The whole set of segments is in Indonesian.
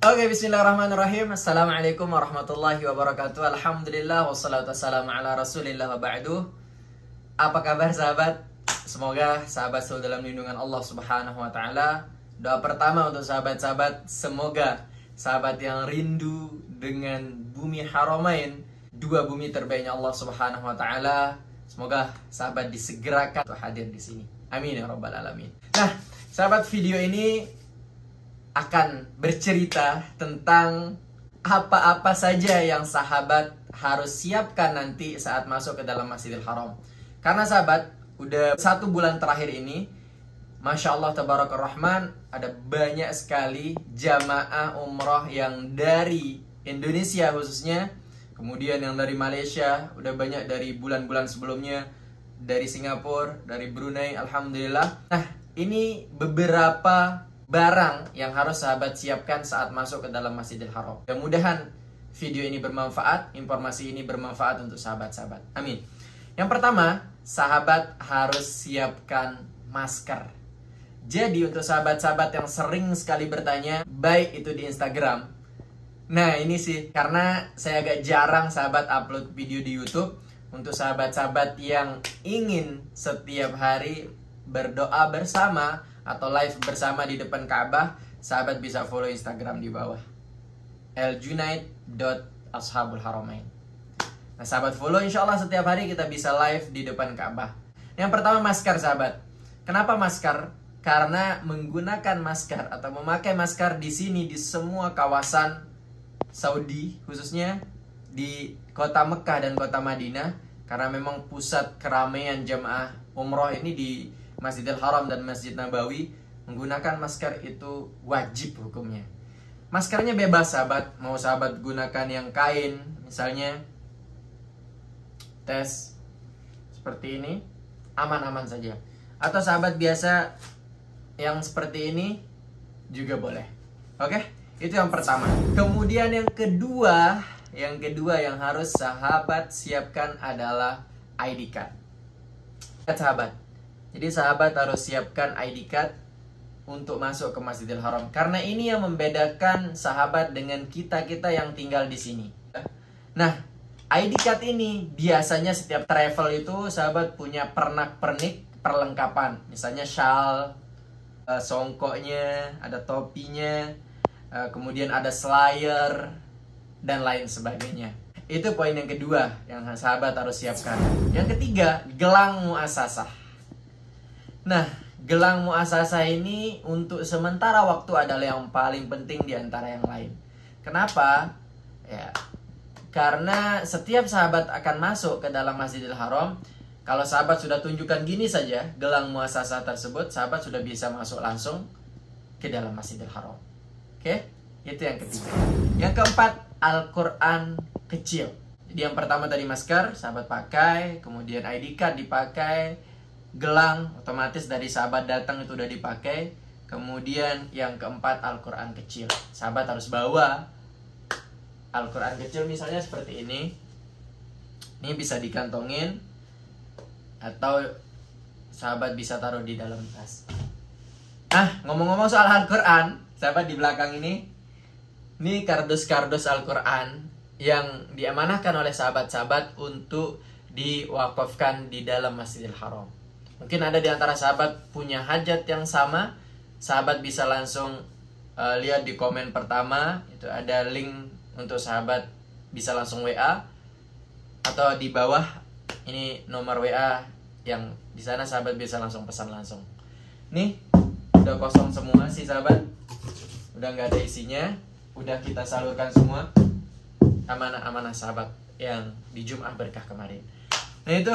Oke, bismillahirrahmanirrahim. Assalamualaikum warahmatullahi wabarakatuh. Alhamdulillah, wassalatu wassalamu ala rasulillah wa ba'du. Apa kabar sahabat? Semoga sahabat selalu dalam lindungan Allah subhanahu wa ta'ala. Doa pertama untuk sahabat-sahabat, semoga sahabat yang rindu dengan bumi Haramain, dua bumi terbaiknya Allah subhanahu wa ta'ala, semoga sahabat disegerakan untuk hadir di sini. Amin ya rabbal alamin. Nah, sahabat, video ini akan bercerita tentang apa-apa saja yang sahabat harus siapkan nanti saat masuk ke dalam Masjidil Haram. Karena sahabat, udah 1 bulan terakhir ini, Masya Allah Tabarakallah Rahman, ada banyak sekali jamaah umrah yang dari Indonesia khususnya, kemudian yang dari Malaysia, udah banyak dari bulan-bulan sebelumnya, dari Singapura, dari Brunei, Alhamdulillah. Nah, ini beberapa barang yang harus sahabat siapkan saat masuk ke dalam Masjidil Haram. Mudah-mudahan video ini bermanfaat, informasi ini bermanfaat untuk sahabat-sahabat. Amin. Yang pertama, sahabat harus siapkan masker. Jadi untuk sahabat-sahabat yang sering sekali bertanya, baik itu di Instagram. Nah ini sih, karena saya agak jarang sahabat upload video di YouTube. Untuk sahabat-sahabat yang ingin setiap hari berdoa bersama atau live bersama di depan Ka'bah, sahabat bisa follow Instagram di bawah, eljunaid.ashabulharamain. Nah sahabat follow, insya Allah setiap hari kita bisa live di depan Ka'bah. Yang pertama, masker sahabat. Kenapa masker? Karena menggunakan masker atau memakai masker di sini di semua kawasan Saudi, khususnya di kota Mekah dan kota Madinah, karena memang pusat keramaian jamaah umroh ini di Masjidil Haram dan Masjid Nabawi, menggunakan masker itu wajib hukumnya. Maskernya bebas sahabat, mau sahabat gunakan yang kain, misalnya tes seperti ini, aman-aman saja. Atau sahabat biasa yang seperti ini juga boleh. Oke, itu yang pertama. Kemudian yang kedua yang harus sahabat siapkan adalah ID card. Sahabat, jadi sahabat harus siapkan ID card untuk masuk ke Masjidil Haram. Karena ini yang membedakan sahabat dengan kita-kita yang tinggal di sini. Nah, ID card ini biasanya setiap travel itu sahabat punya pernak-pernik perlengkapan. Misalnya shawl, songkoknya, ada topinya, kemudian ada slayer, dan lain sebagainya. Itu poin yang kedua yang sahabat harus siapkan. Yang ketiga, gelang muasasah. Nah, gelang muasasah ini untuk sementara waktu adalah yang paling penting di antara yang lain. Kenapa? Ya, karena setiap sahabat akan masuk ke dalam Masjidil Haram, kalau sahabat sudah tunjukkan gini saja, gelang muasasah tersebut, sahabat sudah bisa masuk langsung ke dalam Masjidil Haram. Oke? Itu yang ketiga. Yang keempat, Al-Quran kecil. Jadi yang pertama tadi masker, sahabat pakai, kemudian ID card dipakai, gelang otomatis dari sahabat datang itu udah dipakai. Kemudian yang keempat, Al-Quran kecil. Sahabat harus bawa Al-Quran kecil misalnya seperti ini. Ini bisa dikantongin atau sahabat bisa taruh di dalam tas. Nah, ngomong-ngomong soal Al-Quran, sahabat di belakang ini kardus-kardus Al-Quran yang diamanahkan oleh sahabat-sahabat untuk diwakafkan di dalam Masjidil Haram. Mungkin ada di antara sahabat punya hajat yang sama, sahabat bisa langsung lihat di komen pertama, itu ada link untuk sahabat bisa langsung WA, atau di bawah ini nomor WA yang di sana sahabat bisa langsung pesan langsung. Nih udah kosong semua sih sahabat, udah nggak ada isinya, udah kita salurkan semua, amanah-amanah sahabat yang di Jum'ah Berkah kemarin. Nah itu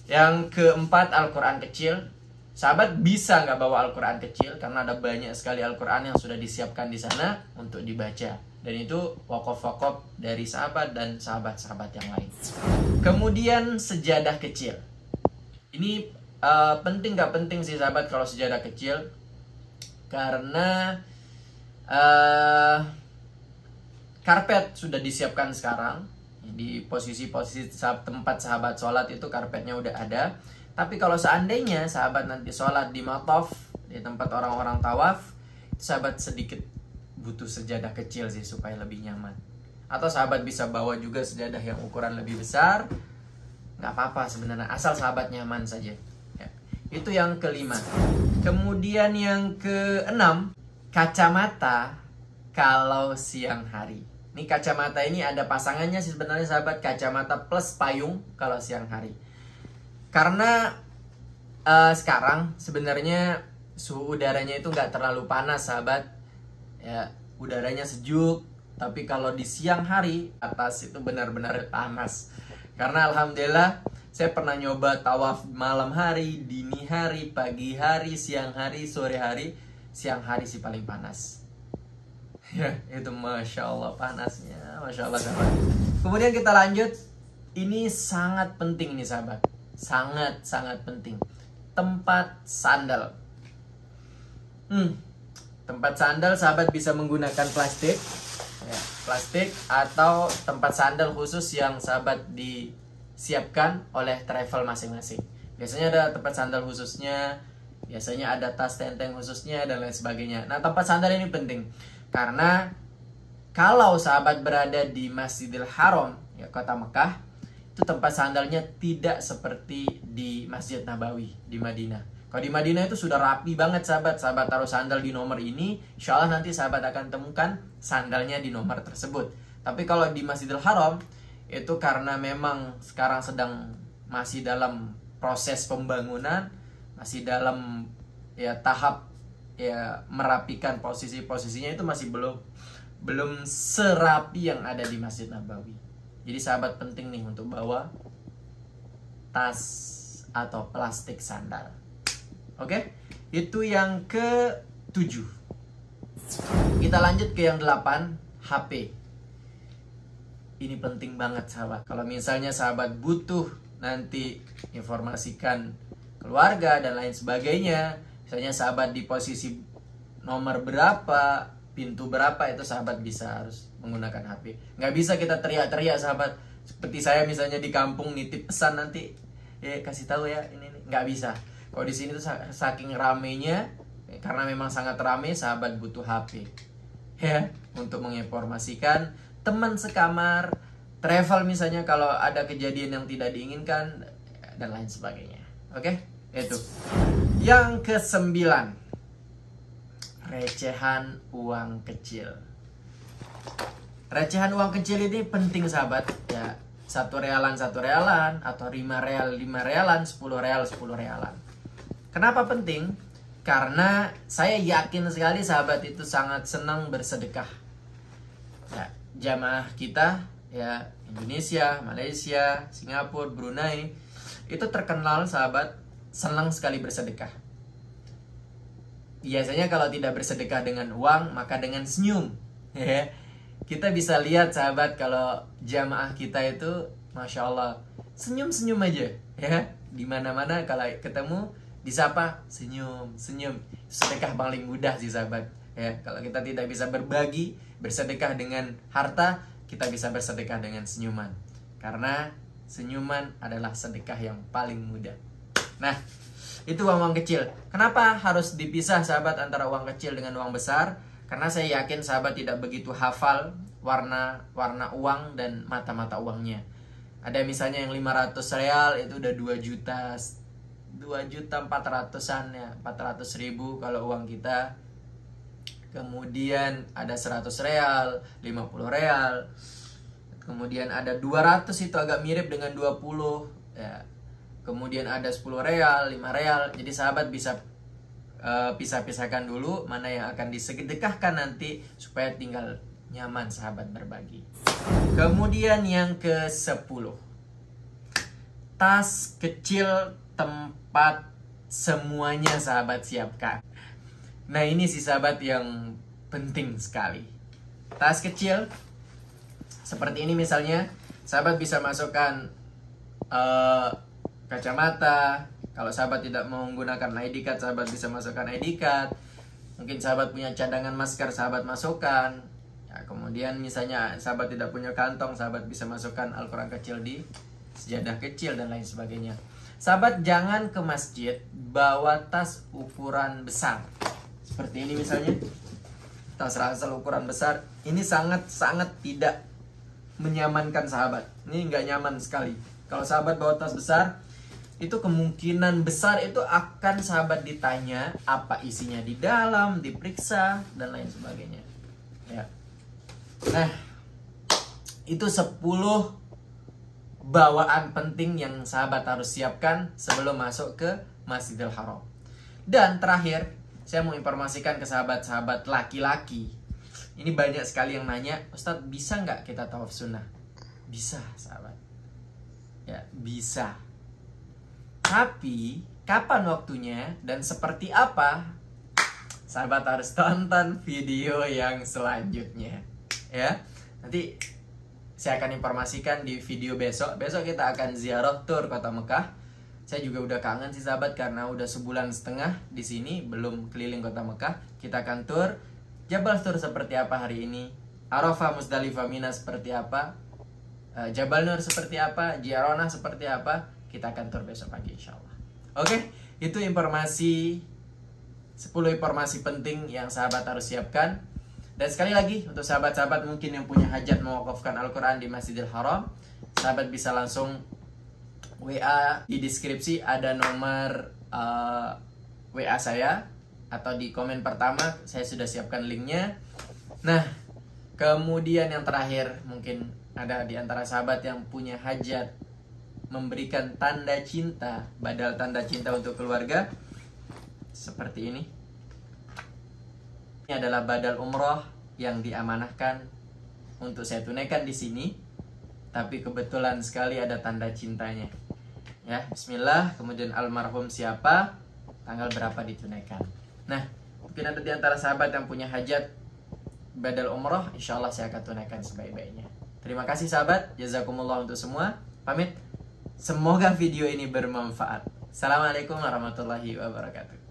yang keempat, Al-Quran kecil. Sahabat bisa nggak bawa Al-Quran kecil karena ada banyak sekali Al-Quran yang sudah disiapkan di sana untuk dibaca. Dan itu wakaf-wakaf dari sahabat dan sahabat-sahabat yang lain. Kemudian sejadah kecil. Ini penting nggak penting sih sahabat kalau sejadah kecil, karena karpet sudah disiapkan sekarang. Di posisi-posisi tempat sahabat sholat itu karpetnya udah ada. Tapi kalau seandainya sahabat nanti sholat di mataf, di tempat orang-orang tawaf, sahabat sedikit butuh sejadah kecil sih supaya lebih nyaman. Atau sahabat bisa bawa juga sejadah yang ukuran lebih besar, nggak apa-apa sebenarnya, asal sahabat nyaman saja ya. Itu yang kelima. Kemudian yang keenam, kacamata kalau siang hari. Ini kacamata ini ada pasangannya sih sebenarnya sahabat, kacamata plus payung kalau siang hari. Karena sekarang sebenarnya suhu udaranya itu nggak terlalu panas sahabat ya, udaranya sejuk. Tapi kalau di siang hari atas itu benar-benar panas. Karena alhamdulillah saya pernah nyoba tawaf malam hari, dini hari, pagi hari, siang hari, sore hari. Siang hari sih paling panas ya, itu Masya Allah panasnya, Masya Allah sahabat. Kemudian kita lanjut. Ini sangat penting nih sahabat, sangat penting. Tempat sandal. Tempat sandal sahabat bisa menggunakan plastik ya, plastik atau tempat sandal khusus yang sahabat disiapkan oleh travel masing-masing. Biasanya ada tempat sandal khususnya, biasanya ada tas tenteng khususnya dan lain sebagainya. Nah, tempat sandal ini penting karena kalau sahabat berada di Masjidil Haram ya, kota Mekah, itu tempat sandalnya tidak seperti di Masjid Nabawi di Madinah. Kalau di Madinah itu sudah rapi banget sahabat. Sahabat taruh sandal di nomor ini, insya Allah nanti sahabat akan temukan sandalnya di nomor tersebut. Tapi kalau di Masjidil Haram, itu karena memang sekarang masih dalam proses pembangunan, masih dalam ya tahap ya merapikan posisinya, itu masih belum serapi yang ada di Masjid Nabawi. Jadi sahabat penting nih untuk bawa tas atau plastik sandal. Oke, itu yang ke-7. Kita lanjut ke yang 8, HP. Ini penting banget sahabat. Kalau misalnya sahabat butuh nanti informasikan keluarga dan lain sebagainya, misalnya sahabat di posisi nomor berapa, pintu berapa, itu sahabat bisa harus menggunakan HP. Nggak bisa kita teriak-teriak sahabat. Seperti saya misalnya di kampung nitip pesan nanti, kasih tahu ya ini. Nggak bisa. Kalau di sini tuh saking ramenya, karena memang sangat rame, sahabat butuh HP ya untuk menginformasikan teman sekamar, travel misalnya kalau ada kejadian yang tidak diinginkan dan lain sebagainya. Oke, itu. Yang ke-9, recehan uang kecil. Recehan uang kecil ini penting sahabat ya. 1 realan atau 5 realan, 10 realan. Kenapa penting? Karena saya yakin sekali sahabat itu sangat senang bersedekah ya, jamaah kita ya, Indonesia, Malaysia, Singapura, Brunei, itu terkenal sahabat senang sekali bersedekah. Biasanya kalau tidak bersedekah dengan uang, maka dengan senyum ya. Kita bisa lihat sahabat kalau jamaah kita itu Masya Allah senyum-senyum aja ya. Dimana-mana kalau ketemu disapa senyum. Sedekah paling mudah sih sahabat ya. Kalau kita tidak bisa berbagi, bersedekah dengan harta, kita bisa bersedekah dengan senyuman. Karena senyuman adalah sedekah yang paling mudah. Nah, itu uang kecil. Kenapa harus dipisah sahabat antara uang kecil dengan uang besar? Karena saya yakin sahabat tidak begitu hafal warna uang dan mata-mata uangnya. Ada misalnya yang 500 real itu udah 2.400.000-an ya, 400.000 kalau uang kita. Kemudian ada 100 real, 50 real. Kemudian ada 200, itu agak mirip dengan 20 ya. Kemudian ada 10 real, 5 real. Jadi sahabat bisa pisah-pisahkan dulu mana yang akan disedekahkan nanti supaya tinggal nyaman sahabat berbagi. Kemudian yang ke-10, tas kecil tempat semuanya sahabat siapkan. Nah, ini sih sahabat yang penting sekali. Tas kecil seperti ini misalnya, sahabat bisa masukkan kacamata. Kalau sahabat tidak menggunakan ID card, sahabat bisa masukkan ID card. Mungkin sahabat punya cadangan masker, sahabat masukkan ya. Kemudian misalnya sahabat tidak punya kantong, sahabat bisa masukkan Al-Quran kecil di sejadah kecil dan lain sebagainya. Sahabat jangan ke masjid bawa tas ukuran besar seperti ini misalnya tas ransel ukuran besar, ini sangat tidak menyamankan sahabat. Ini nggak nyaman sekali. Kalau sahabat bawa tas besar, itu kemungkinan besar itu akan sahabat ditanya apa isinya di dalam, diperiksa, dan lain sebagainya. Ya. Nah, itu 10 bawaan penting yang sahabat harus siapkan sebelum masuk ke Masjidil Haram. Dan terakhir, saya mau informasikan ke sahabat-sahabat laki-laki. Ini banyak sekali yang nanya, Ustadz bisa nggak kita tawaf sunnah? Bisa, sahabat. Ya, bisa. Tapi kapan waktunya dan seperti apa? Sahabat harus tonton video yang selanjutnya. Ya, nanti saya akan informasikan di video besok. Besok kita akan ziarah tur kota Mekah. Saya juga udah kangen sih sahabat, karena udah sebulan setengah di sini belum keliling kota Mekah. Kita akan tur Jabal Tur seperti apa hari ini, Arafah, Muzdalifah, Mina seperti apa, Jabal Nur seperti apa, Ji'rana seperti apa. Kita akan tur besok pagi insyaallah. Oke, itu informasi 10 informasi penting yang sahabat harus siapkan. Dan sekali lagi, untuk sahabat-sahabat mungkin yang punya hajat mewakafkan Al-Quran di Masjidil Haram, sahabat bisa langsung WA, di deskripsi ada nomor WA saya, atau di komen pertama saya sudah siapkan linknya. Nah, kemudian yang terakhir, mungkin ada di antara sahabat yang punya hajat memberikan tanda cinta, badal tanda cinta untuk keluarga, seperti ini. Ini adalah badal umroh yang diamanahkan untuk saya tunaikan di sini, tapi kebetulan sekali ada tanda cintanya. Ya, bismillah, kemudian almarhum siapa, tanggal berapa ditunaikan. Nah, mungkin ada di antara sahabat yang punya hajat badal umroh, insya Allah saya akan tunaikan sebaik-baiknya. Terima kasih sahabat, jazakumullah untuk semua. Pamit. Semoga video ini bermanfaat. Assalamualaikum warahmatullahi wabarakatuh.